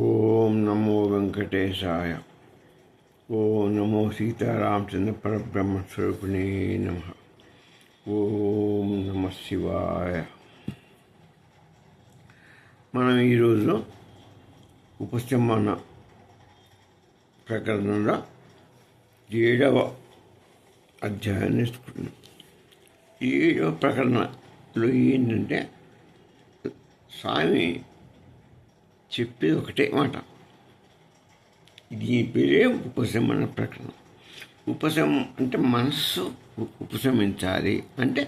ఓం నమో వెంకటేశాయ. ఓం నమో సీతారామచంద్ర పరబ్రహ్మ స్వరూపిణే నమ. ఓం నమ శివాయ. మనం ఈరోజు ఉపశమన ప్రకరణంలో 7వ అధ్యాయాన్ని తీసుకుంటున్నాం. 7వ ప్రకరణలో ఏంటంటే స్వామి చెప్పేది ఒకటే మాట. దీని పేరే ఉపశమన ప్రకరణం. ఉపశమం అంటే మనస్సు ఉపశమించాలి, అంటే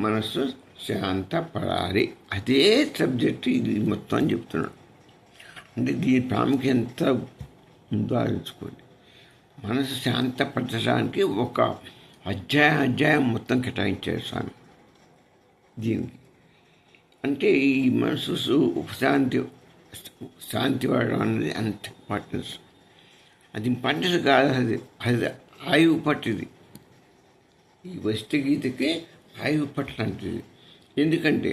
మనస్సు శాంతపడాలి. అదే సబ్జెక్ట్ ఇది మొత్తం అని చెప్తున్నాడు. అంటే దీని ప్రాముఖ్యత ఎంత ఉందో ఆలోచించుకోండి. మనసు శాంతపరచడానికి ఒక అధ్యాయం మొత్తం కేటాయించారు స్వామి దీనికి. అంటే ఈ మనసు శాంతి పడడం అనేది అంత ఇంపార్టెన్స్. అది ఇంపార్టెన్స్ కాదు, అది ఆయువు పట్టిది. ఈ వస్తగీతకి ఆయువు పట్టలాంటిది. ఎందుకంటే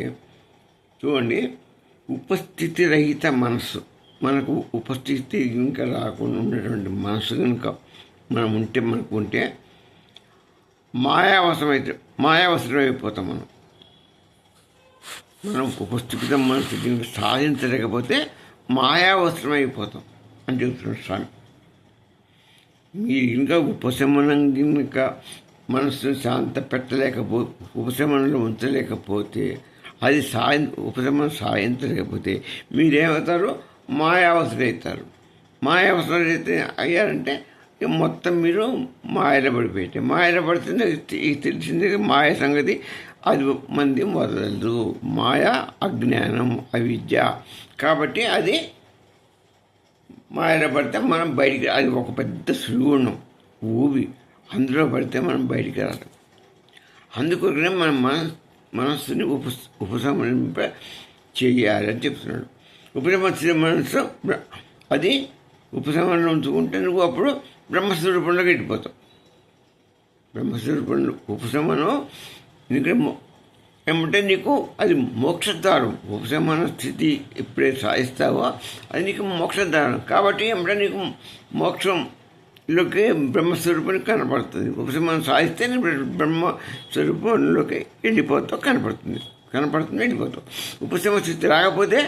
చూడండి, ఉపస్థితి రహిత మనస్సు, మనకు ఉపస్థితి ఇంకా రాకుండా ఉన్నటువంటి మనసు కనుక మనకు ఉంటే మాయావసరం అయిపోతాం. మనం ఉపస్థిత మనస్థితిని సాధించలేకపోతే మాయావసరం అయిపోతాం అని చెప్తున్నాడు స్వామి. మీరు ఇంకా ఉపశమనం ఇంకా మనస్సును శాంత ఉపశమనంలో ఉంచలేకపోతే, అది ఉపశమనం సాధించలేకపోతే మీరేమవుతారు? మాయావసరం అవుతారు. మాయావసరం అయితే అయ్యారంటే మొత్తం మీరు మాయలో పడిపోయారు. మాయలో పడుతుంది తెలిసింది మాయ సంగతి. అది మంది మొదలదు. మాయ అజ్ఞానం, అవిద్య. కాబట్టి అది మాయలో పడితే మనం బయటికి, అది ఒక పెద్ద సులువును ఊబి, అందులో పడితే మనం బయటికి రాదు. అందుకొకనే మన మనస్సుని ఉపశమనింప చేయాలి అని చెప్తున్నాడు. ఉపశమన మనస్సు అది ఉపశమనం ఉంచుకుంటే నువ్వు అప్పుడు బ్రహ్మస్వరూపంలోకి వెళ్ళిపోతావు. బ్రహ్మస్వరూపంలో ఉపశమనం ఏమంటే నీకు అది మోక్షద్వారం. ఉపశమన స్థితి ఎప్పుడైతే సాధిస్తావో అది నీకు మోక్షద్వారం. కాబట్టి ఏమంటే నీకు మోక్షంలోకి బ్రహ్మస్వరూపానికి కనపడుతుంది. ఉపశమనం సాధిస్తే బ్రహ్మస్వరూపంలోకి వెళ్ళిపోతావు, కనపడుతుంది వెళ్ళిపోతావు. ఉపశమన స్థితి రాకపోతే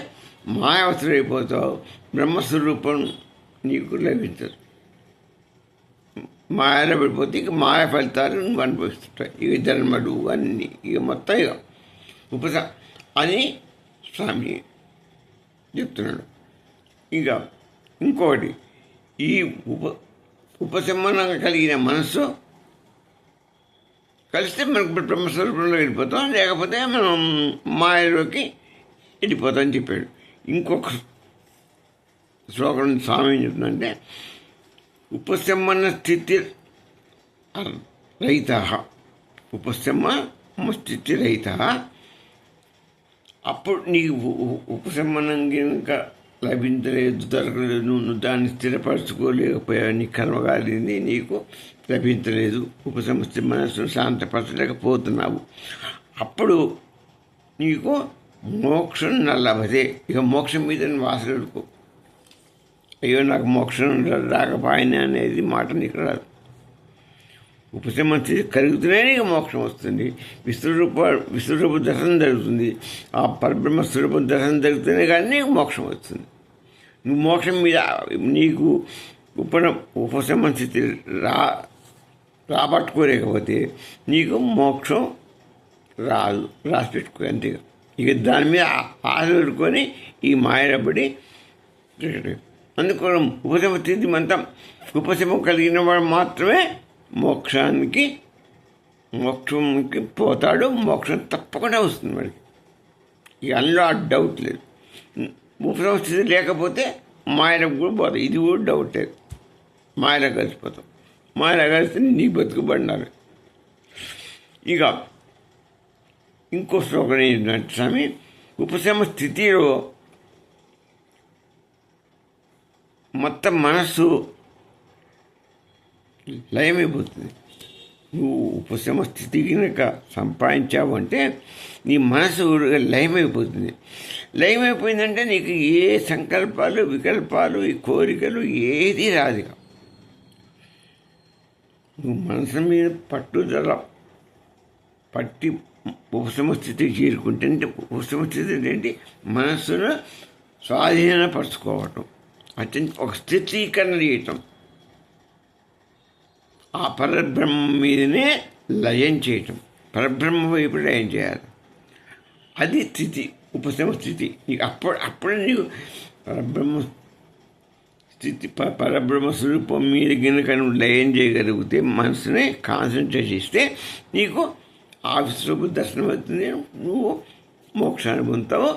మాయావసరం అయిపోతావు. బ్రహ్మస్వరూపం నీకు లభించదు. మాయలో పడిపోతే ఇక మాయ ఫలితాలు నువ్వు అనుభవిస్తుంటాయి. ఇక జన్మలు అన్నీ ఇక మొత్తం ఇక అని స్వామి చెప్తున్నాడు. ఇక ఇంకోటి, ఈ ఉపశమనం కలిగిన మనస్సు కలిస్తే మనకు బ్రహ్మస్వరూపంలో వెళ్ళిపోతాం, లేకపోతే మనం మాయలోకి వెళ్ళిపోతాం అని చెప్పాడు. ఇంకొక శ్లోకం స్వామి ఏం చెప్తుందంటే, ఉపశమన స్థితి రహిత, ఉపశమ స్థితి రహిత. అప్పుడు నీకు ఉపశమనం కనుక లభించలేదు, దొరకలేదు, నువ్వు దాన్ని స్థిరపరచుకోలేకపోయావు, నీ కర్మగాలింది నీకు లభించలేదు, ఉపశమస్థితి మనస్సును శాంతపరచలేకపోతున్నావు. అప్పుడు నీకు మోక్షం నల్లభదే. ఇక మోక్షం మీద వాసనడుకో. అయ్యో నాకు మోక్షం రాకపోయినా అనేది మాట నీకు రాదు. ఉపశమన స్థితి కలిగితేనే నీకు మోక్షం వస్తుంది. విశ్వరూప దర్శనం జరుగుతుంది. ఆ పరబ్రహ్మ స్వరూప దర్శనం జరిగితేనే కానీ నీకు మోక్షం వస్తుంది. నువ్వు మోక్షం మీద నీకు ఉపశమన స్థితి రాబట్టుకోలేకపోతే నీకు మోక్షం రాదు. రాసి పెట్టుకో అంతే. ఇక దాని మీద ఆశ పెట్టుకొని ఈ మాయడబడి అందుకోసం ఉపశమ స్థితి మంతం ఉపశమం కలిగిన వాడు మాత్రమే మోక్షంకి పోతాడు. మోక్షం తప్పకుండా వస్తుంది వాడికి. ఇక అందులో ఆ డౌట్ లేదు. ఉపశమ స్థితి లేకపోతే మాయలకు కూడా పోతాయి. ఇది కూడా డౌట్ లేదు. మాయలో కలిసిపోతాం. మాయలో కలిస్తే నీ బతుకు బండాలి. ఇక ఇంకో శ్లోకం ఏంటంటే స్వామి, ఉపశమ స్థితిలో మొత్తం మనస్సు లయమైపోతుంది. నువ్వు ఉపశమ స్థితి కనుక సంపాదించావు అంటే నీ మనసు లయమైపోతుంది. లయమైపోయిందంటే నీకు ఏ సంకల్పాలు, వికల్పాలు, ఈ కోరికలు ఏది రాదు. నువ్వు మనసు మీద పట్టుదల పట్టి ఉపశమ స్థితికి చేరుకుంటే, అంటే ఉపశమ స్థితి ఏంటి? మనస్సును స్వాధీనపరచుకోవటం, అత్యంత ఒక స్థిరీకరణ చేయటం, ఆ పరబ్రహ్మ మీదనే లయం చేయటం, పరబ్రహ్మ వైపు లయం చేయాలి. అది స్థితి, ఉపశమ స్థితి. నీకు అప్పుడే నీకు పరబ్రహ్మ స్థితి, పరబ్రహ్మ స్వరూపం మీద కనుక నువ్వు లయం చేయగలిగితే, మనసుని కాన్సన్ట్రేట్ చేస్తే నీకు ఆ విశ్వరూప దర్శనం అవుతుంది. నువ్వు మోక్షాన్ని పొందుతావు.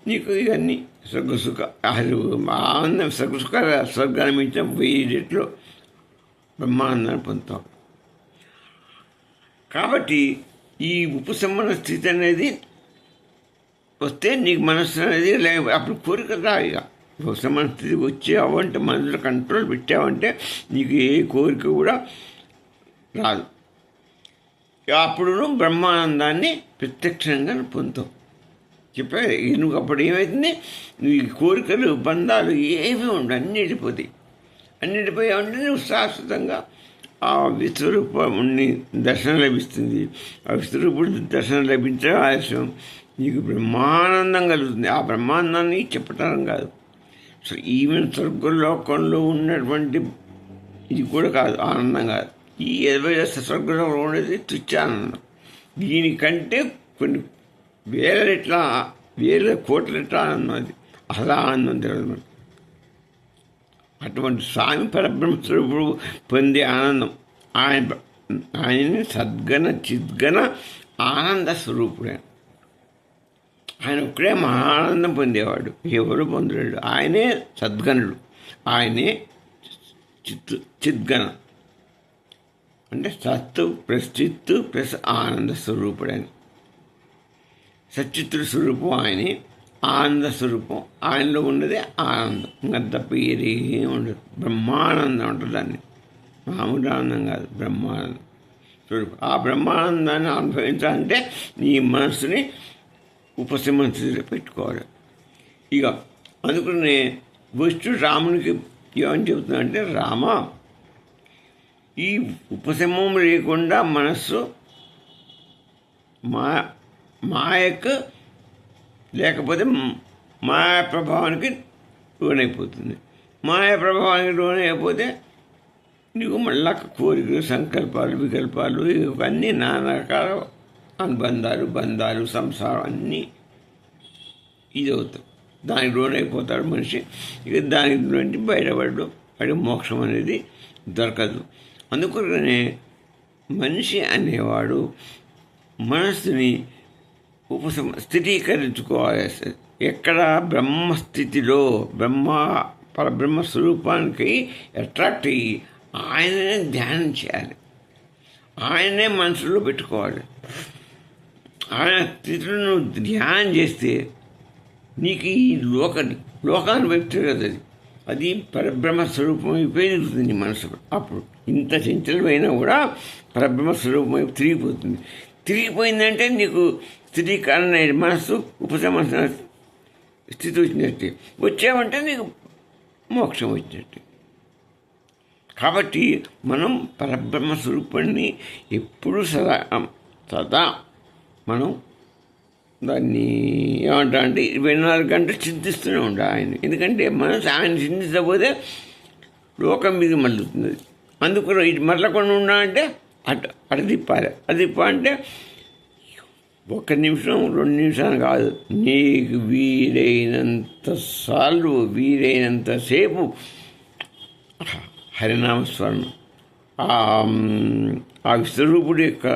నీకు ఇవన్నీ స్వర్గసుఖ ఆనందం, స్వర్గసుఖ స్వర్గాన్ని మించిన 1000 రెట్లు బ్రహ్మానందాన్ని పొందుతావు. కాబట్టి ఈ ఉపశమన స్థితి అనేది వస్తే నీకు మనస్సు అనేది అప్పుడు కోరిక రావు. ఇక ఉపశమన స్థితికి వచ్చావంటే, మనసులో కంట్రోల్ పెట్టావంటే నీకు ఏ కోరిక కూడా రాదు. అప్పుడు నువ్వు బ్రహ్మానందాన్ని ప్రత్యక్షంగా పొందుతావు. చెప్పారు నువ్వు అప్పుడు ఏమవుతుంది? నువ్వు ఈ కోరికలు, బంధాలు ఏవి ఉండవు, అన్నిటిపోతాయి. అన్నిటిపోయావంటే నువ్వు శాశ్వతంగా ఆ విశ్వరూపుని దర్శనం లభిస్తుంది. ఆ విశ్వరూపుడు దర్శనం లభించడం ఆలస్యం, నీకు బ్రహ్మానందం కలుగుతుంది. ఆ బ్రహ్మానందాన్ని చెప్పటం కాదు, సో ఈవెన్ స్వర్గలోకంలో ఉన్నటువంటి ఇది కూడా కాదు, ఆనందం కాదు. ఈ 20 స్వర్గంలో ఉండేది తుచ్చానందం. దీనికంటే కొన్ని వేల కోట్ల రెట్ల ఆనందం. అది అసలు ఆనందం తెలియదు మనకు. అటువంటి స్వామి పరబ్రహ్మస్వరూపుడు పొందే ఆనందం, ఆయనని సద్గణ చిద్గణ ఆనంద స్వరూపుడే. ఆయన ఒక్కడే మహానందం పొందేవాడు, ఎవరు పొందలేడు. ఆయనే సద్గణుడు, ఆయనే చిద్గణ అంటే సత్తు ప్లస్ చిత్తు ప్లస్ ఆనంద స్వరూపుడని. సచ్చిత్తుడు స్వరూపం ఆయనే, ఆనంద స్వరూపం ఆయనలో ఉన్నదే ఆనందం. ఇంకా తప్ప ఏదేం ఉండదు. బ్రహ్మానందం ఉంటుంది. దాన్ని మామూలు ఆనందం కాదు, బ్రహ్మానందం స్వరూపం. ఆ బ్రహ్మానందాన్ని అనుభవించాలంటే నీ మనసుని ఉపశమన స్థితిలో పెట్టుకోవాలి. ఇక అందుకనే విష్ణుడు రామునికి ఏమని చెబుతుందంటే, రామ ఈ ఉపశమం లేకుండా మనస్సు మాయకు లేకపోతే మాయా ప్రభావానికి లోనైపోతుంది. మాయా ప్రభావానికి లోనైపోతే నీకు మళ్ళా కోరికలు, సంకల్పాలు, వికల్పాలు, ఇవన్నీ నానా రకాల అనుబంధాలు, బంధాలు, సంసారం అన్నీ ఇది అవుతాయి. దానికి లోనైపోతాడు మనిషి. ఇక దాని నుంచి బయటపడడం, వాడి మోక్షం అనేది దొరకదు. అందుకనే మనిషి అనేవాడు మనస్సుని స్థిరీకరించుకోవాలి. ఎక్కడ బ్రహ్మస్థితిలో పరబ్రహ్మ స్వరూపానికి అట్రాక్ట్ అయ్యి ఆయననే ధ్యానం చేయాలి, ఆయననే మనసులో పెట్టుకోవాలి. ఆయన స్థితిలో ధ్యానం చేస్తే నీకు ఈ లోకాన్ని వ్యక్తి కదా, అది పరబ్రహ్మ స్వరూపం అయిపోయింది నీ మనసు. అప్పుడు ఇంత చంచలమైనా కూడా పరబ్రహ్మ స్వరూపం వైపు తిరిగిపోతుంది. తిరిగిపోయిందంటే నీకు స్థిరీకరణ మనస్సు ఉపశమన స్థితి వచ్చినట్టే. వచ్చామంటే నీకు మోక్షం వచ్చినట్టే. కాబట్టి మనం పరబ్రహ్మ స్వరూపాన్ని ఎప్పుడు సదా మనం దాన్ని ఏమంటా అంటే 24 గంటలు చింతిస్తూనే ఉండాలి ఆయన. ఎందుకంటే మనసు ఆయన చింతించకపోతే లోకం మీద మళ్ళుతుంది. అందుకు ఇటు మరలకుండా ఉండాలంటే అటు తిప్పాలి. అది తిప్పాలంటే 1 నిమిషం 2 నిమిషాలు కాదు, నీకు వీలైనంత సార్లు, వీలైనంతసేపు హరినామస్మరణ, ఆ విశ్వరూపుడి యొక్క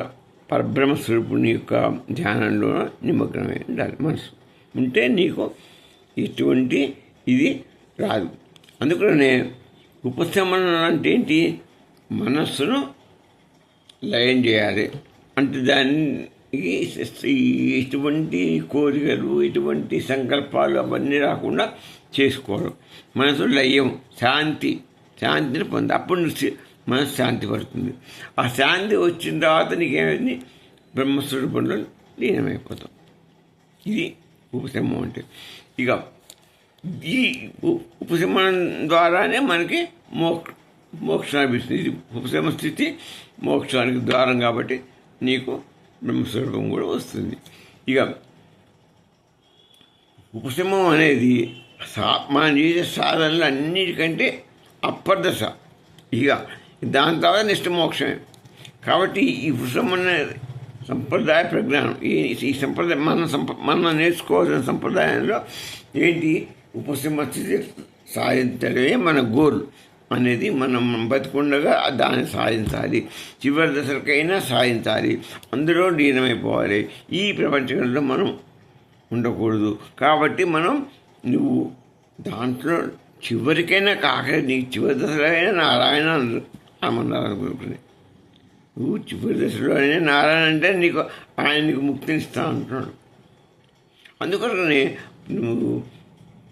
పరబ్రహ్మ స్వరూపుని యొక్క ధ్యానంలో నిమగ్నమై ఉండాలి. మనసు ఉంటే నీకు ఇటువంటి ఇది రాదు. అందుకనే ఉపశమనం అంటే ఏంటి? మనస్సును లయం చేయాలి. అంటే దానికి ఇటువంటి కోరికలు, ఇటువంటి సంకల్పాలు అవన్నీ రాకుండా చేసుకోవడం. మనసు లయం, శాంతిని పొంది అప్పుడు మనసు శాంతి పడుతుంది. ఆ శాంతి వచ్చిన తర్వాత నీకేమైంది, బ్రహ్మస్వరూపంలో లీనమైపోతాం. ఇది ఉపశమనం అంటే. ఇక ఈ ఉపశమనం ద్వారానే మనకి మోక్షం లభిస్తుంది. ఇది ఉపశమ స్థితి మోక్షానికి ద్వారం కాబట్టి నీకు బ్రహ్మస్వరూపం కూడా వస్తుంది. ఇక ఉపశమం అనేది మనం చేసే సాధనలు అన్నిటికంటే అప్పర్ దశ. ఇక దాని తర్వాత నిష్ట మోక్షమే. కాబట్టి ఈ ఉపశమన సంప్రదాయ ప్రజ్ఞానం, ఈ సంప్రదాయం మనం నేర్చుకోవాల్సిన సంప్రదాయంలో ఏంటి, ఉపశమ స్థితి సాధించడమే మన గోల్ అనేది. మనం బతికుండగా దాన్ని సాధించాలి, చివరి దశలకైనా సాధించాలి, అందులో లీనమైపోవాలి. ఈ ప్రపంచంలో మనం ఉండకూడదు. కాబట్టి నువ్వు దాంట్లో చివరికైనా నీ చివరి దశలో అయినా నారాయణ అమన్నారనుకుంటున్నాయి. నువ్వు చివరి దశలో అయినా నారాయణ అంటే ఆయన నీకు ముక్తిని ఇస్తా అంటున్నాడు. అందుకని నువ్వు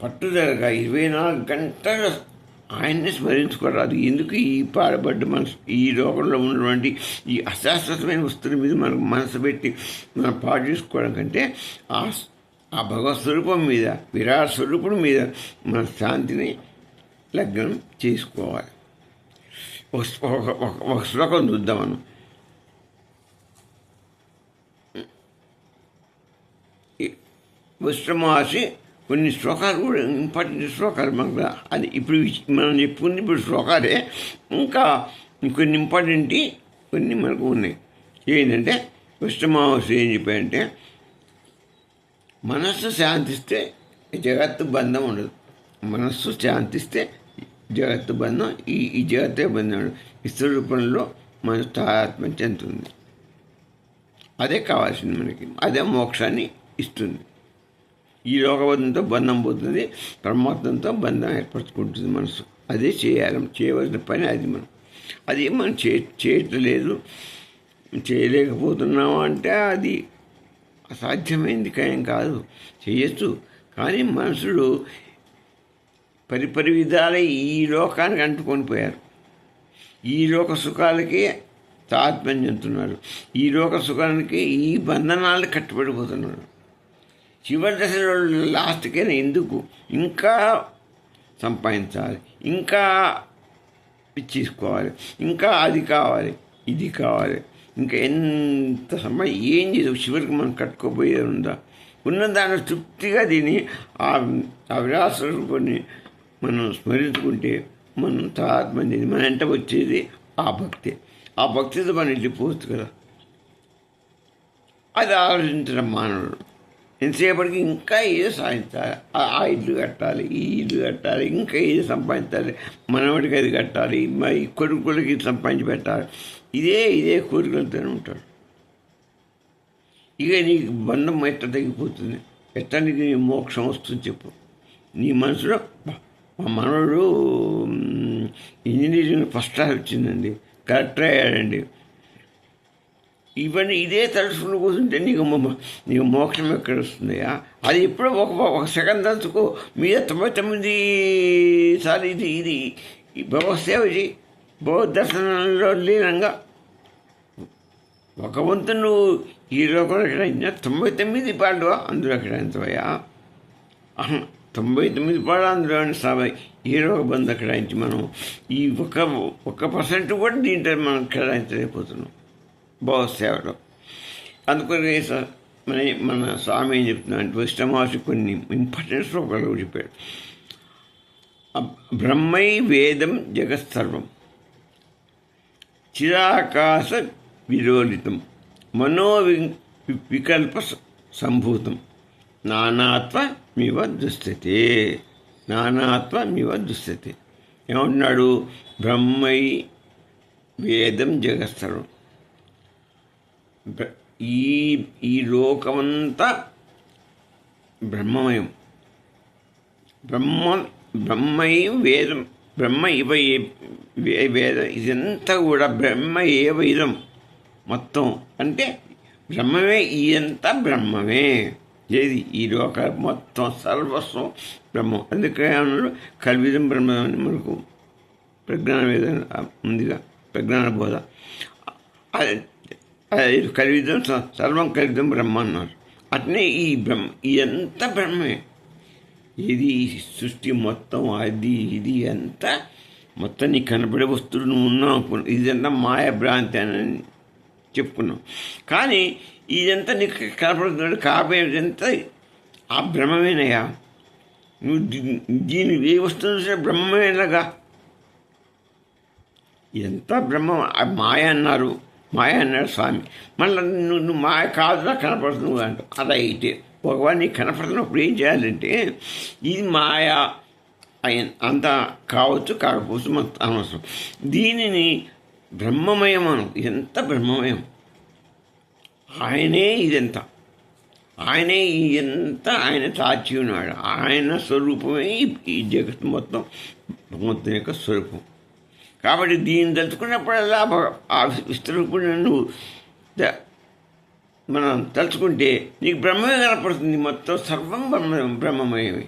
పట్టుదలగా 24 గంటలు ఆయన్ని స్మరించుకోరాదు. ఎందుకు ఈ పాడబడ్డ మనసు, ఈ లోకంలో ఉన్నటువంటి ఈ అశాశ్వతమైన వస్తువుల మీద మనకు మనసు పెట్టి మనం పాడు చేసుకోవడం కంటే ఆ భగవత్ స్వరూపం మీద, విరాట్ స్వరూపుడి మీద మన శాంతిని లగ్నం చేసుకోవాలి. ఒక శ్లోకం చూద్దాం మనం. విశ్రమాసి కొన్ని శ్లోకాలు కూడా ఇంపార్టెంట్ శ్లోకాలు మనకు. అది ఇప్పుడు మనం చెప్పుకుంది ఇప్పుడు శ్లోకాలే. ఇంకా కొన్ని ఇంపార్టెంట్ కొన్ని మనకు ఉన్నాయి. ఏంటంటే విశ్రమాసి ఏం చెప్పాయంటే, మనస్సు శాంతిస్తే జగత్తు బంధం ఉండదు. మనస్సు శాంతిస్తే జగత్తు బంధం, ఈ జగత్తే బంధం ఉండదు. విశ్వరూపంలో మన తాయాత్మ చెందుతుంది. అదే కావాల్సింది మనకి. అదే మోక్షాన్ని ఇస్తుంది. ఈ లోకబంధంతో బంధం పోతుంది, పరమాత్మతో బంధం ఏర్పరచుకుంటుంది మనసు. అదే చేయవలసిన పని. అది మనం చేయట్లేదు, చేయలేకపోతున్నాము అంటే అది అసాధ్యమైంది ఏం కాదు, చేయొచ్చు. కానీ మనుషులు పరిపరి విధాల ఈ లోకానికి అంటుకొని పోయారు. ఈ లోక సుఖాలకి తాత్మ్యం చెందుతున్నారు. ఈ లోక సుఖానికి ఈ బంధనాలు కట్టుబడిపోతున్నారు. చివరి దశలో లాస్ట్కైనా ఎందుకు ఇంకా సంపాదించాలి, ఇంకా తీసుకోవాలి, ఇంకా అది కావాలి, ఇది కావాలి, ఇంకా ఎంత ఏం చేసావు, చివరికి మనం కట్టుకోపోయేది ఉందా? ఉన్న దాన్ని తృప్తిగా తిని ఆ విరాసరూపాన్ని మనం స్మరించుకుంటే మనం తాత్మంది మన వెంట వచ్చేది ఆ భక్తి. ఆ భక్తితో మనం వెళ్ళిపోవచ్చు కదా. అది ఆలోచించడం మానవుడు. ఎంతసేపటికి ఇంకా ఏదో సాధించాలి, ఆ ఇల్లు కట్టాలి, ఈ ఇల్లు కట్టాలి, ఇంకా ఏదో సంపాదించాలి, మనవాడికి అది కట్టాలి, మరి కొడుకులకి సంపాదించి పెట్టాలి. ఇదే కోరికలతోనే ఉంటాడు. ఇక నీకు బంధం ఎట్లా తగ్గిపోతుంది, ఎట్లా నీకు మోక్షం వస్తుంది చెప్పు. నీ మనసులో మా మనవడు ఇంజనీరింగ్ ఫస్ట్ క్లాస్ వచ్చిందండి, కలెక్టర్ అయ్యాడండి, ఇవన్నీ ఇదే తలుచుకుని కూర్చుంటే నీకు మోక్షం ఎక్కడ వస్తుందయా? అది ఎప్పుడో ఒక సెకండ్ తలుచుకో. మీద 99 సార్లు ఇది భగవత్ సేవ చేయి. భగవద్ దర్శనంలో లీనంగా ఒక వంతు నువ్వు ఈ లోకంలో ఎక్కడైనా 99 పాడు అందులో ఎక్కడైంతవయ్యా? 99 పాడు అందులో ఏ రోగ బంధు ఎక్కడాయించి మనం ఈ ఒక % కూడా దీంట్లో మనం కేటాయించలేకపోతున్నాం భగవత్ సేవలో. అందుకని మన స్వామి ఏం చెప్తున్నా అంటే, విశ్రమాసి కొన్ని ఇంపార్టెంట్ శ్లోకాలు చెప్పాడు. బ్రహ్మై వేదం జగత్సర్వం, చిరాకాశ విలోలితం, వికల్ప సంభూతం, నానాత్వమివ దుస్థితే. ఏమంటున్నాడు? బ్రహ్మై వేదం జగత్సర్వం. ఈ లోకమంతా బ్రహ్మమయం. బ్రహ్మై వేదం, బ్రహ్మ ఇవ వేదం, ఇదంతా కూడా బ్రహ్మ ఏవ ఇదం మొత్తం. అంటే బ్రహ్మమే, ఇదంతా బ్రహ్మమే. ఏది ఈ లోక మొత్తం సర్వస్వం బ్రహ్మం. అందుకే అన్నాడు కల్విదం బ్రహ్మ అని మనకు ప్రజ్ఞాన వేదం ఉందిగా. ప్రజ్ఞాన బోధ. అది కలియుగం సర్వం కలియుగం బ్రహ్మ అన్నారు. అట్నే ఈ బ్రహ్మ ఇదంతా బ్రహ్మే. ఇది సృష్టి మొత్తం అది ఇది అంతా మొత్తం నీకు కనపడే వస్తువులు నువ్వు ఉన్నావు అనుకున్నావు. ఇదంతా మాయ భ్రాంతి అని చెప్పుకున్నాం. కానీ ఇదంతా నీకు కనపడుతున్నాడు కాబోయేదంతా ఆ బ్రహ్మమేనయ్యా. నువ్వు దీన్ని ఏ వస్తువు చూసినా బ్రహ్మమేలాగా. ఇదంతా బ్రహ్మ. మాయ అన్నారు, మాయ అన్నాడు స్వామి. మళ్ళీ నువ్వు మాయ కాదులా కనపడుతున్నావు అంటావు. అలా అయితే ఒకవేళ నీకు కనపడుతున్నప్పుడు ఏం చేయాలంటే ఇది మాయ అంతా కావచ్చు కాకపోవచ్చు మనకు అనవసరం. దీనిని బ్రహ్మమయం అను. ఇదంతా బ్రహ్మమయం. ఆయనే ఇదంతా, ఆయనే ఇదంతా ఆయన చాచి ఉన్నాడు. ఆయన స్వరూపమే ఈ జగత్తు మొత్తం భగవంతుని యొక్క స్వరూపం. కాబట్టి దీన్ని తలుచుకున్నప్పుడల్లా ఆ విశ్వరూపుడు నువ్వు మనం తలుచుకుంటే నీకు బ్రహ్మమే కనపడుతుంది. మొత్తం సర్వం బ్రహ్మమయమే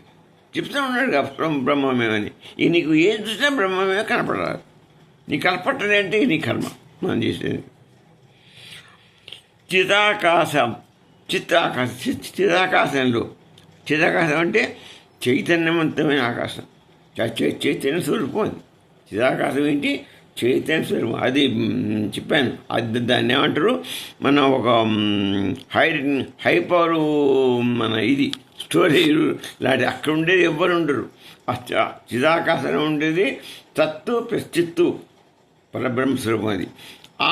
చెప్తూ ఉన్నాడు కదా, బ్రహ్మమేమని. ఇక నీకు ఏది చూసినా బ్రహ్మమే కనపడాలి. నీ కనపట్టలేంటే నీ కర్మ మనం చేసేది. చిదాకాశంలో చిదాకాశం అంటే చైతన్యవంతమైన ఆకాశం, చైతన్య స్వరూపం. అది చిదాకాశం ఏంటి? చైతన్య స్వరూపం. అది చెప్పాను. అది దాన్ని ఏమంటారు, మన ఒక హైపవర్ మన ఇది స్టోరేజ్ లాంటి అక్కడ ఉండేది ఎవ్వరు ఉండరు. చిదాకాశంలో ఉండేది తత్తు ప్లస్ చిత్తు పరబ్రహ్మస్వరూపం. అది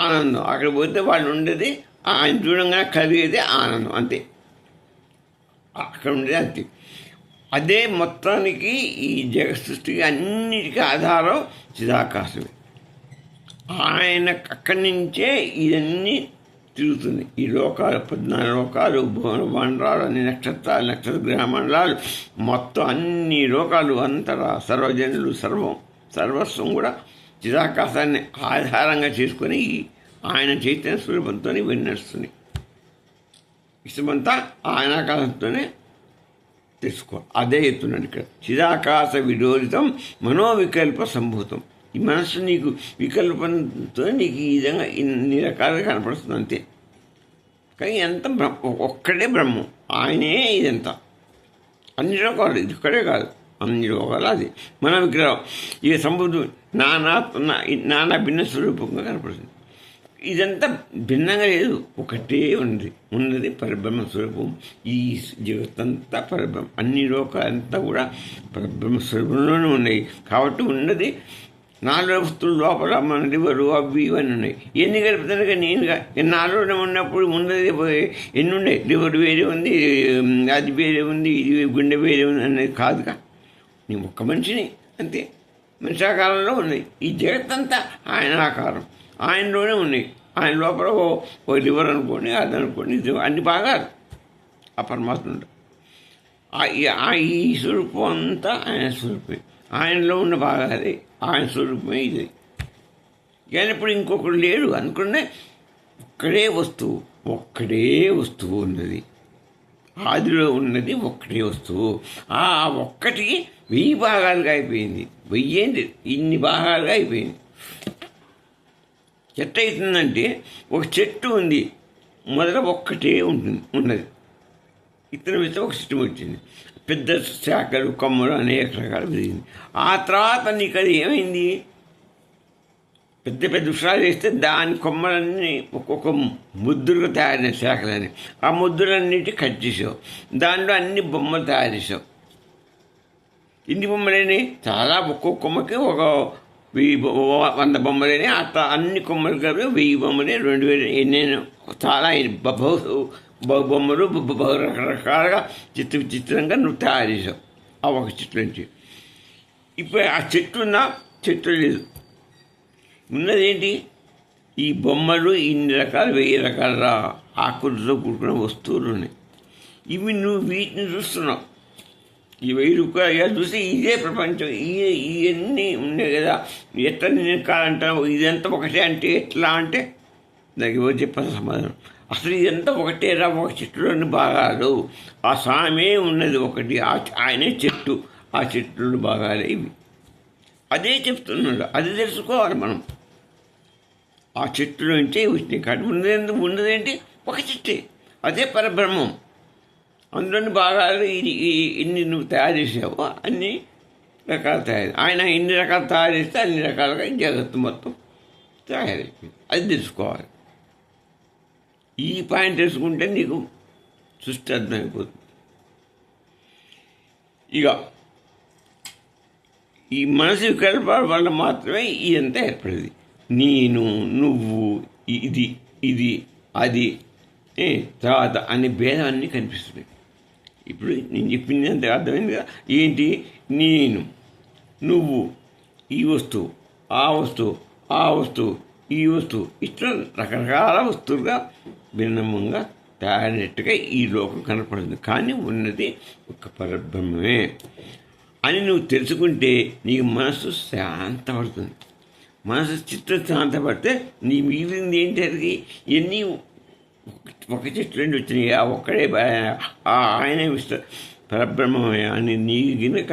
ఆనందం. అక్కడ పోతే వాళ్ళు ఉండేది ఆయన చూడంగా కలిగేది ఆనందం, అంతే. అక్కడ ఉండేది అంతే. అదే మొత్తానికి ఈ జగత్ సృష్టికి అన్నిటికీ ఆధారం చిదాకాశమే. ఆయన అక్కడి నుంచే ఇవన్నీ తిరుగుతుంది. ఈ లోకాలు 14 లోకాలు, భువనమండలాలు, అన్ని నక్షత్రాలు, నక్షత్ర గ్రహ మండలాలు, మొత్తం అన్ని లోకాలు అంతటా సర్వజనులు సర్వస్వం కూడా చిదాకాశాన్ని ఆధారంగా చేసుకొని ఆయన చైతన్య స్వరూపంతో విన్నడుస్తుంది. ఇష్టమంతా ఆయన ఆకాశంతోనే తెలుసుకో. అదే చెప్తున్నాడు ఇక్కడ. చిదాకాశ విడోలితం మనోవికల్ప సంభూతం. ఈ మనస్సు నీకు వికల్పంతో నీకు ఈ విధంగా ఇన్ని రకాలుగా కనపడుతుంది, అంతే. కానీ ఎంత ఒక్కడే బ్రహ్మం, ఆయనే ఇదంతా. అన్ని లోకాలు, ఇది ఒక్కడే కాదు, అన్ని లోకాలు అది మన విగ్రహం. ఈ సంబుద్ధి నానా భిన్న స్వరూపంగా కనపడుతుంది. ఇదంతా భిన్నంగా లేదు, ఒకటే ఉన్నది పరబ్రహ్మ స్వరూపం. ఈ జగత్తంతా పరబ్రహ్మ, అన్ని లోకాలంతా కూడా పరబ్రహ్మ స్వరూపంలోనే ఉన్నాయి. కాబట్టి ఉన్నది 4 వస్తువులు లోపల మన లివరు అవి ఇవన్నీ ఉన్నాయి. ఎన్ని కలుపుతానుగా నేనుగా 4 ఉన్నప్పుడు ఉన్నది ఎన్ని ఉన్నాయి. లివర్ వేరే ఉంది, అది వేరే ఉంది, ఇది గుండె వేరే ఉంది అనేది కాదుగా. నేను ఒక్క మనిషిని, అంతే. మనిషి ఆకారంలో ఉన్నాయి. ఈ జగత్తంతా ఆయన ఆకారం, ఆయనలోనే ఉన్నాయి. ఆయన లోపల ఓ లివర్ అనుకోండి, అది అనుకోండి, ఇది అన్ని భాగాలు ఆ పరమాత్మ. ఈ స్వరూపం అంతా ఆయన స్వరూపమే. ఆయనలో ఉన్న భాగాలే ఆయన స్వరూపమే ఇది. కానీ ఇప్పుడు ఇంకొకరు లేడు అనుకునే ఒక్కడే వస్తువు ఉన్నది. ఆదిలో ఉన్నది ఒక్కటే వస్తువు. ఆ ఒక్కటి 1000 భాగాలుగా అయిపోయింది. 1000 ఇన్ని భాగాలుగా అయిపోయింది. ఎట్టయితుందంటే ఒక చెట్టు ఉంది, మొదట ఒక్కటే ఉన్నది. ఇతర మీద ఒక చెట్టు వచ్చింది, పెద్ద శాఖలు కొమ్మలు అనేక రకాలు పెరిగింది. ఆ తర్వాత నీకు అది ఏమైంది, పెద్ద పెద్ద వృక్షాలు వేస్తే దాని కొమ్మలన్నీ ఒక్కొక్క ముద్దులుగా తయారైన శాఖలని, ఆ ముద్దులన్నిటి కట్ చేసావు, దాంట్లో అన్ని బొమ్మలు తయారు చేసావు. ఇన్ని బొమ్మలేని చాలా, ఒక్కొక్క కొమ్మకి ఒక 100 బొమ్మలేని, అట్లా అన్ని కొమ్మలు కలిపి 1000 బొమ్మలే, 2000 ఎన్నైనా చాలా బొమ్మలు రకరకాలుగా చిత్రంగా నువ్వు తయారు చేసావు ఆ ఒక చెట్టు నుంచి. ఇప్పుడు ఆ చెట్టు లేదు, ఉన్నదేంటి? ఈ బొమ్మలు ఇన్ని రకాలు 1000 రకాల ఆకృతితో కూడుకున్న వస్తువులు ఉన్నాయి. ఇవి నువ్వు వీటిని చూస్తున్నావు. ఈ 1000 రూపాయలు చూస్తే ఇదే ప్రపంచం, ఇవన్నీ ఉన్నాయి కదా. ఎట్లా నేను కాదంటావు, ఇదంతా ఒకటే అంటే ఎట్లా అంటే దానికి ఎవరు చెప్పాలి సమాధానం. అసలు ఇదంతా ఒకటేరా, ఒక చెట్టులోని భాగాలు. ఆ స్వామే ఉన్నది ఒకటి, ఆయనే చెట్టు, ఆ చెట్టులోని భాగాలే ఇవి. అదే చెప్తున్నాడు, అది తెలుసుకోవాలి మనం. ఆ చెట్టు నుంచే వచ్చినాయి కాబట్టి ఉన్నదేంటి ఒక చెట్టే, అదే పరబ్రహ్మం. అందులోని భాగాలు ఇన్ని నువ్వు తయారు చేసావో అన్ని రకాలు తయారు, ఆయన ఎన్ని రకాలు తయారు చేస్తే అన్ని రకాలుగా జగత్తు మొత్తం తయారైపోయింది. అది తెలుసుకోవాలి. ఈ పాయింట్ తెలుసుకుంటే నీకు సృష్టి అర్థమైపోతుంది. ఇక ఈ మనసు వికల్పాల వల్ల మాత్రమే ఇదంతా ఏర్పడేది. నేను, నువ్వు, ఇది ఇది అది తర్వాత అనే భేదం అన్నీ కనిపిస్తున్నాయి. ఇప్పుడు నేను చెప్పింది అంత అర్థమైంది కదా. ఏంటి? నేను, నువ్వు, ఈ వస్తువు, ఆ వస్తువు, ఆ వస్తువు, ఈ వస్తువు, ఇట్లా రకరకాల వస్తువులుగా భిన్నంగా తయారైనట్టుగా ఈ లోకం కనపడుతుంది. కానీ ఉన్నది ఒక పరబ్రహ్మమే అని నువ్వు తెలుసుకుంటే నీకు మనసు శాంతపడుతుంది. మనసు చిత్తం శాంతపడితే నీ మిగిలింది ఏంటి? ఎన్ని ఒక చెట్టు నుండి వచ్చినాయి, ఆ ఒక్కడే ఆయనే పరబ్రహ్మమే అని నీకు గినక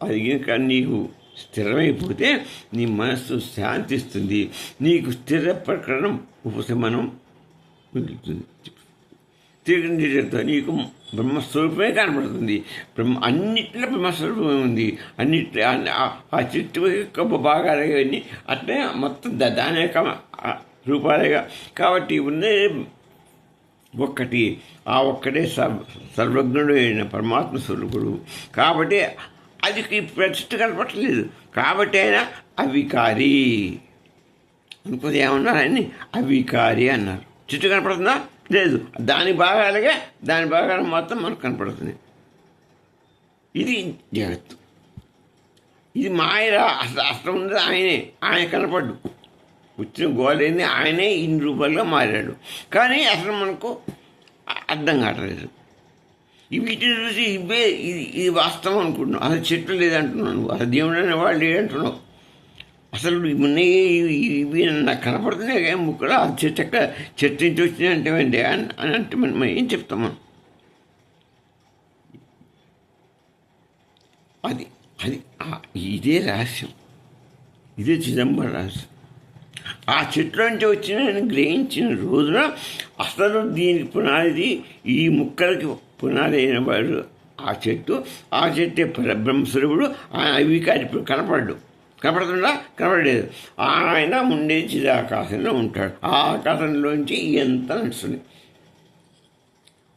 అది గినక నీకు స్థిరమైపోతే నీ మనస్సు శాంతిస్తుంది. నీకు స్థిర ప్రకరణం ఉపశమనం మిగులుతుంది. తిరిగి నీకు బ్రహ్మస్వరూపమే కనపడుతుంది. అన్నిట్లో బ్రహ్మస్వరూపమే ఉంది. అన్నిట్లో ఆ చెట్టు యొక్క భాగాలన్నీ అట్లే మొత్తం దాని యొక్క రూపాలేగా. కాబట్టి ఉన్నే ఒక్కటి, ఆ ఒక్కటే సర్వజ్ఞుడు అయిన పరమాత్మ స్వరూపుడు. కాబట్టి అది చెట్టు కనపడలేదు. కాబట్టి ఆయన అవికారి అనుకోది. ఏమన్నారు ఆయన్ని? అవికారి అన్నారు. చెట్టు కనపడుతుందా? లేదు. దాని భాగాలు మొత్తం మనకు కనపడుతుంది. ఇది జగత్తు. ఇది మాయరా. అసలు ఉన్నది ఆయనే. ఆయన కనపడ్డు. వచ్చిన గోలేని ఆయనే ఇన్ని రూపాయలుగా మారాడు. కానీ అసలు మనకు అర్థం కావట్లేదు. వీటిని చూసి ఇది వాస్తవం అనుకుంటున్నావు. అసలు చెట్లు లేదంటున్నావు. అసలు దేవుడు అనేవాళ్ళు లేదంటున్నావు. అసలు ఇవి నాకు కనపడుతున్నాయి ముక్కలు. ఆ చెట్టు నుంచి వచ్చినాయి అంటే అని అంటే మనం ఏం చెప్తాం? మనం అది అది ఇదే రహస్యం. ఇదే చిదంబర రహస్యం. ఆ చెట్ల నుంచి వచ్చిన గ్రహించిన రోజున అసలు దీనికి పునాది, ఈ ముక్కలకి పునాది అయిన వాడు ఆ చెట్టే పరబ్రహ్మస్వరూపుడు. ఆయన అవికారి. ఇప్పుడు కనపడుతుందా? కనపడలేదు. ఆయన ఉండే చిదాకాశంలో ఉంటాడు. ఆ ఆకాశంలోంచి ఎంత నడుస్తుంది.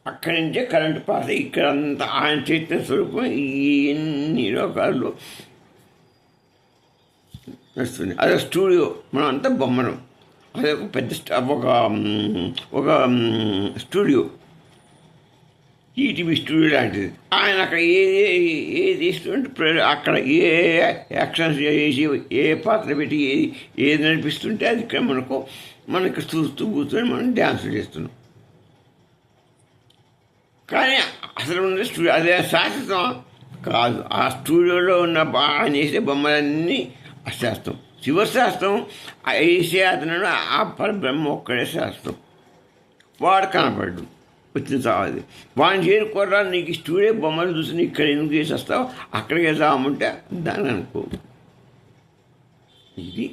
అక్కడి నుంచే కరెంటు పాస్ ఇక్కడంతా ఆయన చైతన్య స్వరూపం ఎన్ని లోకాల్లో నడుస్తుంది. అదే స్టూడియో. మనం అంతా బొమ్మనం. అదే ఒక పెద్ద ఒక స్టూడియో, ఈటీవీ స్టూడియో లాంటిది. ఆయన అక్కడ ఏది ఇస్తుంటే అక్కడ ఏ యాక్షన్స్ చేసి ఏ పాత్ర పెట్టి ఏది నడిపిస్తుంటే అది ఇక్కడ మనకి చూస్తూ కూర్చొని మనం డ్యాన్స్ చేస్తున్నాం. కానీ అసలు ఉన్న స్టూడియో అదే శాశ్వతం కాదు. ఆ స్టూడియోలో ఉన్న ఆయన చేసే బొమ్మలన్నీ అశాస్త్రం. శివశాస్త్రం వేసే అతను ఆ పరబ్రహ్మ ఒక్కడే శాస్త్రం. వాడు కనపడ్డు. వచ్చిన చావది. వాడిని చేరుకోరా. నీకు స్టూడియో బొమ్మలు చూసి ఇక్కడ ఎందుకు చేసి వస్తావు, అక్కడికి వెళ్తామంటే దాన్ని అనుకో. ఇది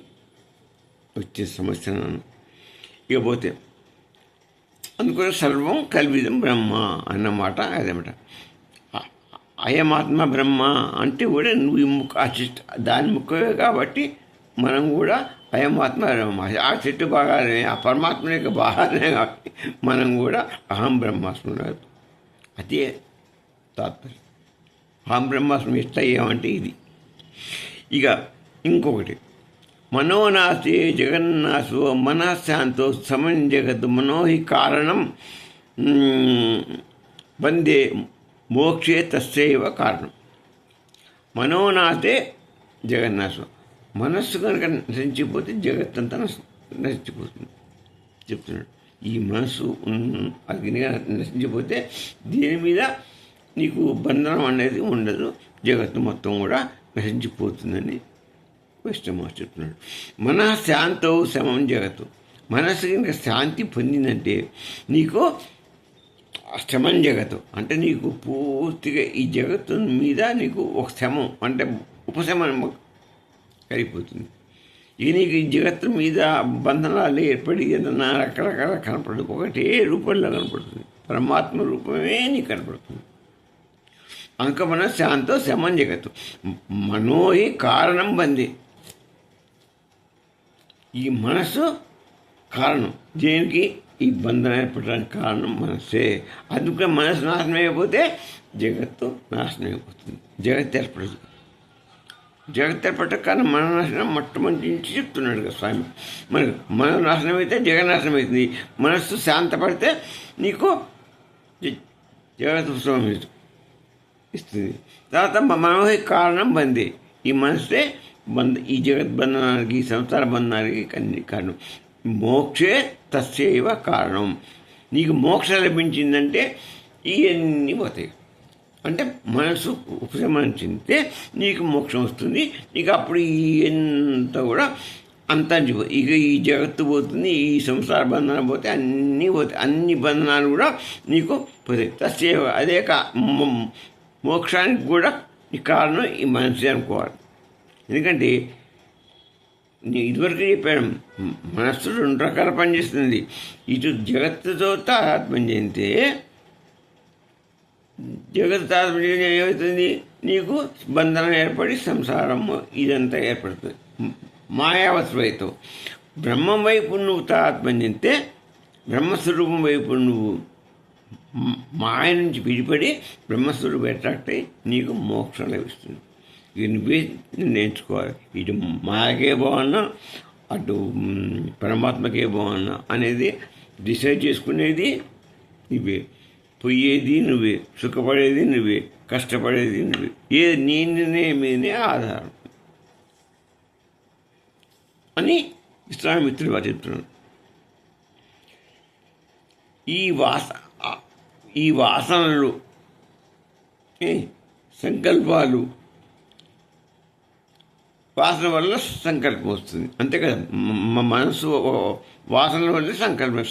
వచ్చే సమస్య. ఇకపోతే అందుకని సర్వం కల్విదం బ్రహ్మ అన్నమాట. అదేమాట అయమాత్మ బ్రహ్మ అంటే కూడా నువ్వు ఈ దాని ముక్కవే కాబట్టి మనం కూడా అయమాత్మ బ్రహ్మ. ఆ చెట్టు భాగాలే, ఆ పరమాత్మ యొక్క భాగాలే కాబట్టి మనం కూడా అహం బ్రహ్మాస్మి. అదే తాత్పర్యం. అహం బ్రహ్మాస్మి ఎట్లా అయ్యామంటే ఇది. ఇక ఇంకొకటి, మనోనాశే జగన్నాశో మనఃశాంతో సమం జగత్ మనోహి కారణం వందే మోక్షే తస్యైవ కారణం. మనోనాశే జగన్నాశం. మనస్సు కనుక నశించిపోతే జగత్తంతా నశించిపోతుంది చెప్తున్నాడు. ఈ మనస్సు అగ్నిగా నశించిపోతే దీని మీద నీకు బంధనం అనేది ఉండదు. జగత్తు మొత్తం కూడా నశించిపోతుందని వైష్ణవ చెప్తున్నాడు. మనఃశాంతో సమం జగత్తు. మనస్సు కనుక శాంతి పొందిందంటే నీకు శమం జగత్తు అంటే నీకు పూర్తిగా ఈ జగత్తు మీద నీకు ఒక శమం అంటే ఉపశమనం కలిగిపోతుంది. ఇక నీకు ఈ జగత్తు మీద బంధనాలు ఏర్పడి ఏదన్నా రకరకాల కనపడదు, ఒకటే రూపంలో కనపడుతుంది, పరమాత్మ రూపమే నీకు కనపడుతుంది. అంక మన శాంతో శమం జగత్తు మనోహి కారణం బంది. ఈ మనసు కారణం, దేనికి ఈ బంధన ఏర్పడడానికి కారణం మనసే. అందుకే మనసు నాశనం అయిపోతే జగత్తు నాశనం అయిపోతుంది, జగత్తు ఏర్పడదు. జగత్ ఏర్పడట కారణం మన నాశనం మొట్టమొదటి నుంచి చెప్తున్నాడు కదా స్వామి. మనకు మన నాశనం అయితే జగన్నాశనం అవుతుంది. మనస్సు శాంతపడితే నీకు జగత్ ఉత్సవం ఇస్తుంది. తర్వాత మనోహి కారణం బంది. ఈ మనసే ఈ జగత్ బంధనానికి, ఈ సంసార బంధనానికి అన్ని కారణం. మోక్షే తస్యైవ కారణం. నీకు మోక్షం లభించిందంటే ఇవన్నీ పోతాయి. అంటే మనసు ఉపశమనించితే నీకు మోక్షం వస్తుంది. నీకు అప్పుడు ఎంత కూడా అంతరించిపో. ఇక ఈ జగత్తు పోతుంది, ఈ సంసార బంధనం పోతే అన్నీ పోతాయి, అన్ని బంధనాలు కూడా నీకు పోతాయి. తస్యైవ అదే మోక్షానికి కూడా ఈ కారణం ఈ మనసు అనుకోవాలి. ఎందుకంటే నేను ఇదివరకు చెప్పాను, మనస్సు రెండు రకాల పనిచేస్తుంది. ఇటు జగత్తుతో తాదాత్మ్యం చెందితే జగత్ తాదాత్మ్యం ఏమవుతుంది, నీకు బంధనం ఏర్పడి సంసారం ఇదంతా ఏర్పడుతుంది. మాయావస్వైతో బ్రహ్మం వైపు నువ్వు తాదాత్మ్యం చెందితే, బ్రహ్మస్వరూపం వైపు నువ్వు మాయ నుంచి విడిపడి బ్రహ్మస్వరూపం అట్రాక్ట్ అయ్యి నీకు మోక్షం లభిస్తుంది. ఇక నువ్వే నేర్చుకోవాలి, ఇటు మాయకే బాగున్నా అటు పరమాత్మకే బాగున్నా అనేది డిసైడ్ చేసుకునేది నువ్వే. పోయేది నువ్వే, సుఖపడేది నువ్వే, కష్టపడేది నువ్వే. ఏ నీ నిర్ణయం మీదనే ఆధారం అని విశ్వామిత్రుడు వారు చెప్తున్నాడు. ఈ వాసనలు, సంకల్పాలు, వాసన వల్ల సంకల్పం వస్తుంది, అంతే కదా. మనసు వాసనల వల్ల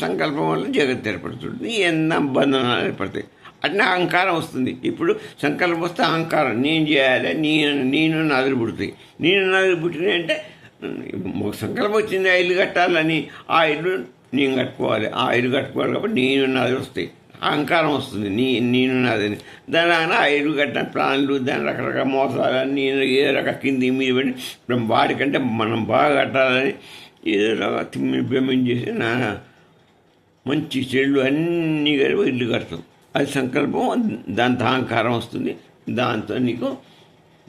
సంకల్పం వల్ల జగత్తు ఏర్పడుతుంది, ఎన్న బంధనాలు ఏర్పడతాయి. అట్లా అహంకారం వస్తుంది. ఇప్పుడు సంకల్పం వస్తే అహంకారం, నేను చేయాలి, నేను నదులు పుడతాయి. నేను నదులు పుట్టినాయి అంటే సంకల్పం వచ్చింది, ఆ ఇల్లు కట్టాలని, ఆ ఇల్లు నేను కట్టుకోవాలి, ఆ ఇల్లు కట్టుకోవాలి కాబట్టి నేను నదులు వస్తాయి, అహంకారం వస్తుంది, నేను నాదని. దాని ఆ ఇల్లు కట్టిన ప్లాన్లు, దాని రకరకాల మోసాలు, నేను ఏ రక కింది మీద పడి వాడికంటే మనం బాగా కట్టాలని ఏదో రక తిమ్మి భ్రమం చేసి నా మంచి చెళ్ళు అన్నీ కలిపి ఇల్లు కడతాం. అది సంకల్పం, దాంతో అహంకారం వస్తుంది. దాంతో నీకు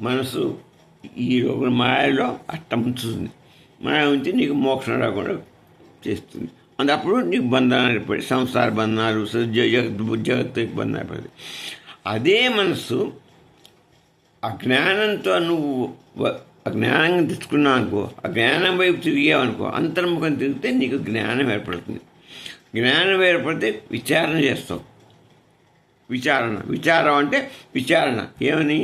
మనసు ఈ మాయలో అట్ట ఉంచుతుంది. మాయ ఉంచి నీకు మోక్షం రాకుండా చేస్తుంది. అప్పుడు నీకు బంధనాలు ఏర్పడి సంసార బంధనాలు, జగత్తు బంధనాలు ఏర్పడతాయి. అదే మనసు అజ్ఞానంతో నువ్వు అజ్ఞానం తెచ్చుకున్నావు అనుకో, ఆ జ్ఞానం వైపు తిరిగావనుకో, అంతర్ముఖం తిరిగితే నీకు జ్ఞానం ఏర్పడుతుంది. జ్ఞానం ఏర్పడితే విచారణ చేస్తావు. విచారం అంటే విచారణ ఏమని,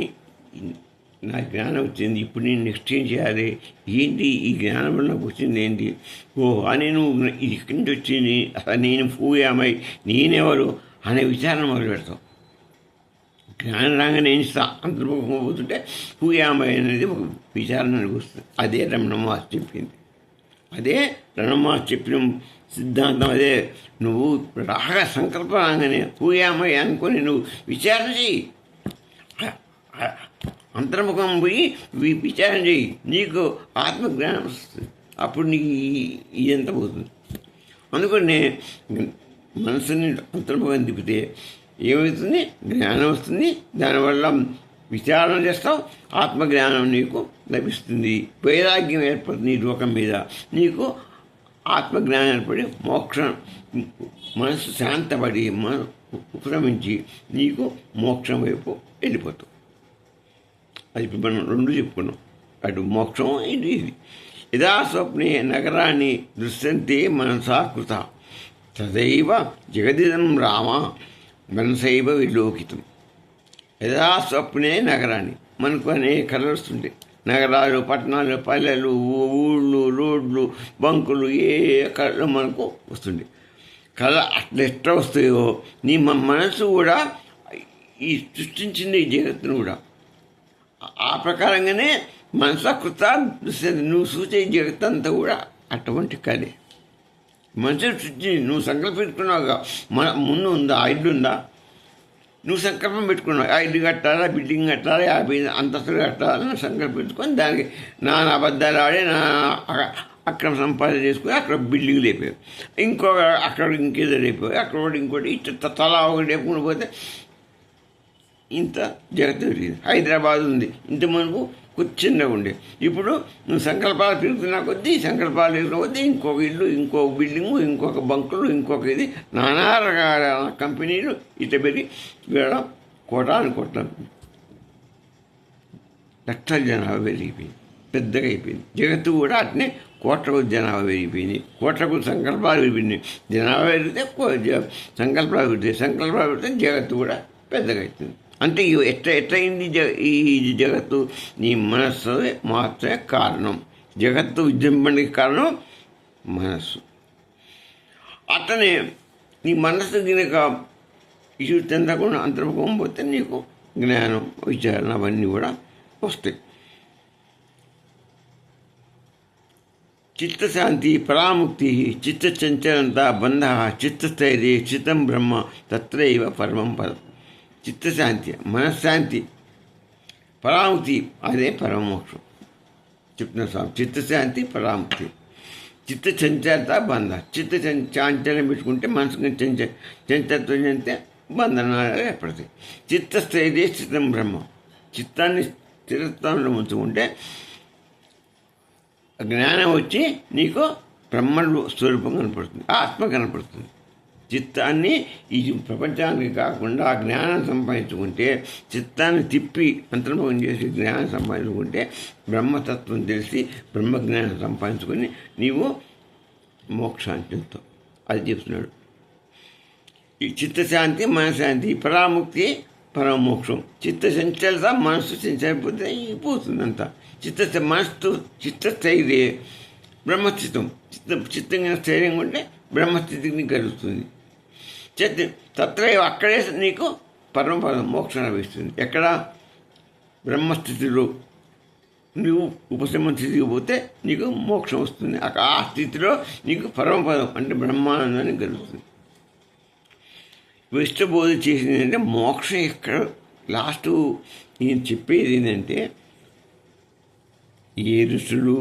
నా జ్ఞానం వచ్చింది, ఇప్పుడు నేను నెక్స్ట్ ఏం చేయాలి, ఏంటి ఈ జ్ఞానం వల్ల నాకు వచ్చింది ఏంటి, అని నువ్వు ఇక్కడి నుంచి వచ్చింది అసలు నేను పూయామై నేనెవరు అనే విచారణ మొదలు పెడతావు. జ్ఞానం రాగానే ఏం ఇస్తా అంతర్ముఖం పోతుంటే పూయామై అనేది ఒక విచారణకు వస్తుంది. అదే రమణ మహర్షి చెప్పింది, అదే రమణ మహర్షి చెప్పిన సిద్ధాంతం అదే. నువ్వు రాగా సంకల్పం రాగానే పూయామై అనుకొని నువ్వు విచారణ చెయ్యి, అంతర్ముఖం పోయి విచారణ చేయి, నీకు ఆత్మజ్ఞానం వస్తుంది. అప్పుడు నీకు ఇదంతా పోతుంది. అందుకని మనసుని అంతర్ముఖం తిప్పితే ఏమవుతుంది, జ్ఞానం వస్తుంది. దానివల్ల విచారణ చేస్తావు, ఆత్మజ్ఞానం నీకు లభిస్తుంది. వైరాగ్యం ఏర్పడుతుంది ఈ లోకం మీద, నీకు ఆత్మజ్ఞానం ఏర్పడి మోక్షం, మనసు శాంతపడి ఉపక్రమించి నీకు మోక్షం వైపు వెళ్ళిపోతావు. అది ఇప్పుడు మనం రెండు చెప్పుకున్నాం, అటు మోక్షం ఇది. యదా స్వప్నే నగరాన్ని దృశ్యంతే మనసా కృత తదైవ జగదిదం రామ మనసైవ విలోకితం. యదా స్వప్నే నగరాన్ని, మనకు అనేక కళలు వస్తుంటాయి. నగరాలు, పట్టణాలు, పల్లెలు, ఊళ్ళు, రోడ్లు, బంకులు, ఏ కళలు మనకు వస్తుండే. కళ అట్లా ఎట్లా వస్తాయో నీ మనసు కూడా ఈ సృష్టించింది ఈ జగత్తును కూడా ఆ ప్రకారంగానే మనసా కృత దృశ్యతి, నువ్వు సూచే జగత్తంతా కూడా అటువంటి కదే. మనసు సృష్టి నువ్వు సంకల్పించుకున్నావుగా, మన ముందు ఉందా, ఆ ఇల్లు ఉందా, నువ్వు సంకల్పం పెట్టుకున్నావు, ఆ ఇల్లు కట్టాలా, బిల్డింగ్ కట్టాలి, 50 అంతస్తులు కట్టాలని సంకల్పించుకొని దానికి నాన్న అబద్ధాలు ఆడి నా అక్కడ సంపాదన చేసుకుని అక్కడ బిల్డింగ్ లేపావు, ఇంకొక అక్కడ ఇంకేదో లేపావు, అక్కడ ఒకటి ఇంకోటి ఇట్లా తలా ఒకటి లేపుకుని పోతే ఇంత జగత్తు పెరిగింది. హైదరాబాద్ ఉంది, ఇంత మనకు చిన్నగా ఉండే. ఇప్పుడు నువ్వు సంకల్పాలు పెరుగుతున్నా కొద్దీ, సంకల్పాలు పెరిగిన కొద్దీ ఇంకొక ఇల్లు, ఇంకొక బిల్డింగు, ఇంకొక బంకులు, ఇంకొక ఇది, నానా రకాల కంపెనీలు ఇట్లా పెరిగి వేయడం కోటాను కోట్ల లక్షల జనాభా పెరిగిపోయింది, పెద్దగా అయిపోయింది. జగత్తు కూడా అట్నే కోట్లకు జనాభా పెరిగిపోయింది, కోట్లకు సంకల్పాలు పెరిగిపోయినాయి. జనాభా పెరిగితే సంకల్పాలు పెరిగితే, సంకల్పాలు పెడితే జగత్తు కూడా పెద్దగా అవుతుంది. అంటే ఎట్లయింది ఈ జగత్తు? నీ మనస్సు మాత్రమే కారణం. జగత్తు విజృంభణకి కారణం మనస్సు. అట్లనే నీ మనస్సు కనుక ఇష్యూ చెందకుండా అంతర్ముఖం పోతే నీకు జ్ఞానం, విచారణ అవన్నీ కూడా వస్తాయి. చిత్తశాంతి పరాముక్తి, చిత్తచంచలంత బంధ, చిత్తస్థైర్య చిత్తం బ్రహ్మ, తత్రైవ పరమం పదం. చిత్తశాంతి, మనశ్శాంతి, పరాముక్తి, అదే పరమోక్షం చెప్తున్న స్వామి. చిత్తశాంతి పరాముక్తి, చిత్త చంచలత బంధ. చిత్త చాంచల్యం పెట్టుకుంటే మనసుకు చంచలత్వం చెందితే బంధనాలు ఏర్పడతాయి. చిత్తస్థైర్య చిత్తం బ్రహ్మ, చిత్తాన్ని స్థిరత్వంలో ఉంచుకుంటే జ్ఞానం వచ్చి నీకు బ్రహ్మ స్వరూపం కనపడుతుంది, ఆత్మ కనపడుతుంది. చిత్తాన్ని ఈ ప్రపంచానికి కాకుండా ఆ జ్ఞానం సంపాదించుకుంటే, చిత్తాన్ని తిప్పి అంతర్ముఖం చేసి జ్ఞానం సంపాదించుకుంటే, బ్రహ్మతత్వం తెలిసి బ్రహ్మజ్ఞానం సంపాదించుకొని నీవు మోక్షాన్ని చెందుతావు. అది చెప్తున్నాడు. ఈ చిత్తశాంతి మనశ్శాంతి, పరాముక్తి పరమోక్షం. చిత్త సంచలత, మనస్సు సంచలిపోతే పోతుందంతా. మనస్సు చిత్తస్థైర్యే బ్రహ్మస్థితం. చిత్తంగా స్థైర్యంగా ఉంటే బ్రహ్మస్థితిని కలుగుతుంది. తత్రైవ, అక్కడే నీకు పరమపదం మోక్షం లభిస్తుంది. ఎక్కడ? బ్రహ్మస్థితిలో నువ్వు ఉపశమన స్థితికి పోతే నీకు మోక్షం వస్తుంది. ఆ స్థితిలో నీకు పరమపదం అంటే బ్రహ్మానందాన్ని కలుగుతుంది. విష్ణుబోధ చేసింది ఏంటంటే మోక్షం ఎక్కడ లాస్ట్ నేను చెప్పేది ఏంటంటే, ఏ ఋషులు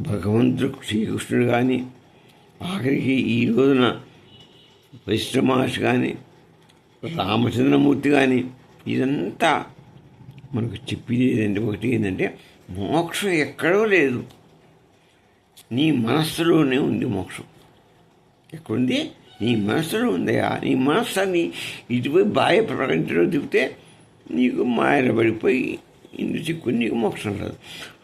భగవంతుడు శ్రీకృష్ణుడు కానీ, ఆఖరికి ఈ రోజున వశిష్ఠ మహర్షి కానీ, రామచంద్రమూర్తి కానీ, ఇదంతా మనకు చెప్పేది ఏంటంటే, ఒకటి ఏంటంటే మోక్షం ఎక్కడో లేదు, నీ మనస్సులోనే ఉంది మోక్షం. ఎక్కడుంది? నీ మనస్సులో ఉందయా. నీ మనస్సుని ఇటుపోయి బాహ్య ప్రపంచంలో తిప్పితే నీకు మాయలు పడిపోయి ఇందు చిక్కుని నీకు మోక్షం రాదు.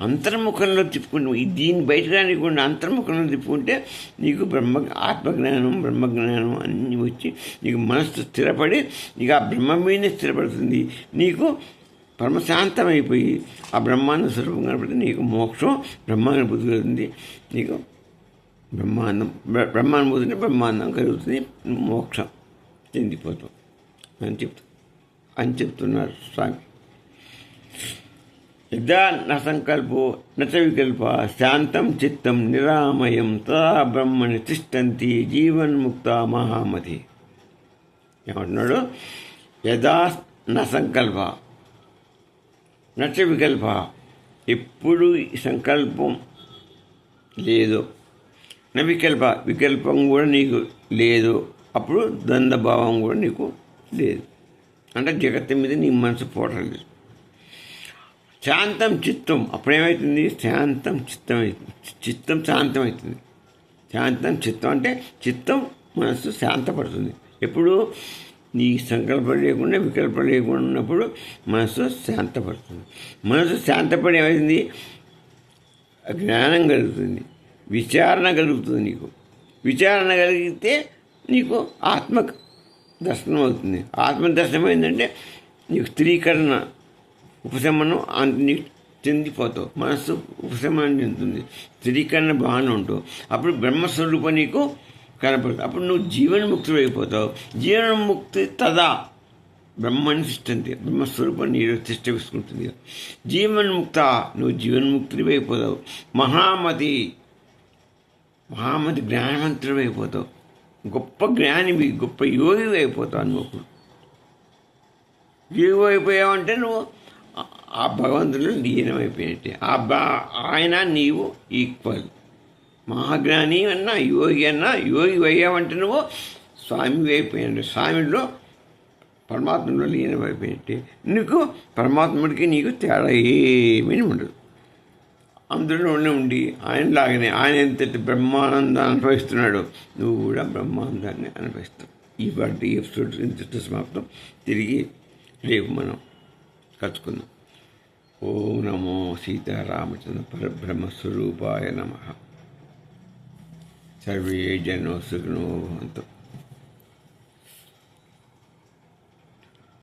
అంతర్ముఖంలో తిప్పుకుంటే, దీన్ని బయట రానికుండా అంతర్ముఖంలో తిప్పుకుంటే నీకు బ్రహ్మజ్ఞానం అన్నీ వచ్చి నీకు మనస్సు స్థిరపడి నీకు ఆ బ్రహ్మ మీదనే స్థిరపడుతుంది. నీకు పరమశాంతమైపోయి ఆ బ్రహ్మాండ స్వరూపం కనపడితే నీకు మోక్షం బ్రహ్మానుభూతి కలుగుతుంది. నీకు బ్రహ్మానుభూతిని బ్రహ్మాండం కలుగుతుంది, మోక్షం చెందిపోతాం అని చెప్తున్నారు స్వామి. యదా న సంకల్పో నచ వికల్ప, శాంతం చిత్తం నిరామయం తదా బ్రహ్మని తిష్టంతి జీవన్ముక్త మహామతి. ఏమంటున్నాడు? యదా న సంకల్ప నచ వికల్ప, ఎప్పుడు సంకల్పం లేదు, నా వికల్పం కూడా నీకు లేదు, అప్పుడు ద్వంద్వభావం కూడా నీకు లేదు. అంటే జగత్తు మీద నీ మనసు పోవట్లేదు. శాంతం చిత్తం, అప్పుడేమవుతుంది? శాంతం చిత్తం అవుతుంది, చిత్తం శాంతమవుతుంది. శాంతం చిత్తం అంటే చిత్తం మనస్సు శాంతపడుతుంది. ఎప్పుడు? నీ సంకల్పం లేకుండా వికల్పం లేకుండా ఉన్నప్పుడు మనస్సు శాంతపడుతుంది. మనస్సు శాంతపడి ఏమవుతుంది? జ్ఞానం కలుగుతుంది, విచారణ కలుగుతుంది. నీకు విచారణ కలిగితే నీకు ఆత్మ దర్శనం అవుతుంది. ఆత్మ దర్శనం ఏంటంటే నీకు స్థిరీకరణ, ఉపశమనం నీకు చెందిపోతావు. మనస్సు ఉపశమనం చెందుతుంది, స్థిరీకరణ బాగానే ఉంటావు. అప్పుడు బ్రహ్మస్వరూపం నీకు కనపడుతుంది. అప్పుడు నువ్వు జీవన్ముక్తుడు అయిపోతావు. జీవన్ముక్తి తదా బ్రహ్మనిష్టంతే, బ్రహ్మస్వరూపం నీరు తిష్టవిసుకుంటుంది. జీవన్ముక్త, నువ్వు జీవన్ముక్తుడివి అయిపోతావు. మహామతి జ్ఞానవంతుడివి అయిపోతావు. గొప్ప జ్ఞానివి, గొప్ప యోగివి అయిపోతావు. నువ్వు యోగి అయిపోయావంటే నువ్వు ఆ భగవంతుడు లీనమైపోయినట్టే. ఆయన నీవు ఈక్వల్. మహాజ్ఞాని అన్నా యోగి అన్నా, యోగి అయ్యావంటే నువ్వు స్వామి అయిపోయాడు. స్వామిలో పరమాత్మలో లీనమైపోయినట్టే. నీకు పరమాత్ముడికి నీకు తేడా ఏమీ ఉండదు. అందులోనే ఉండి ఆయనలాగానే, ఆయన ఎంతటి బ్రహ్మానందాన్ని అనుభవిస్తున్నాడో నువ్వు కూడా బ్రహ్మానందాన్ని అనుభవిస్తావు. ఈ వాటి ఎపిసోడ్ ఇంతటితో సమాప్తం. తిరిగి రేపు మనం కలుసుకుందాం. ఓం నమో సీతారామచంద్ర పరబ్రహ్మస్వరూపాయ నమః. సర్వే జనో సుఖినో భవంతు.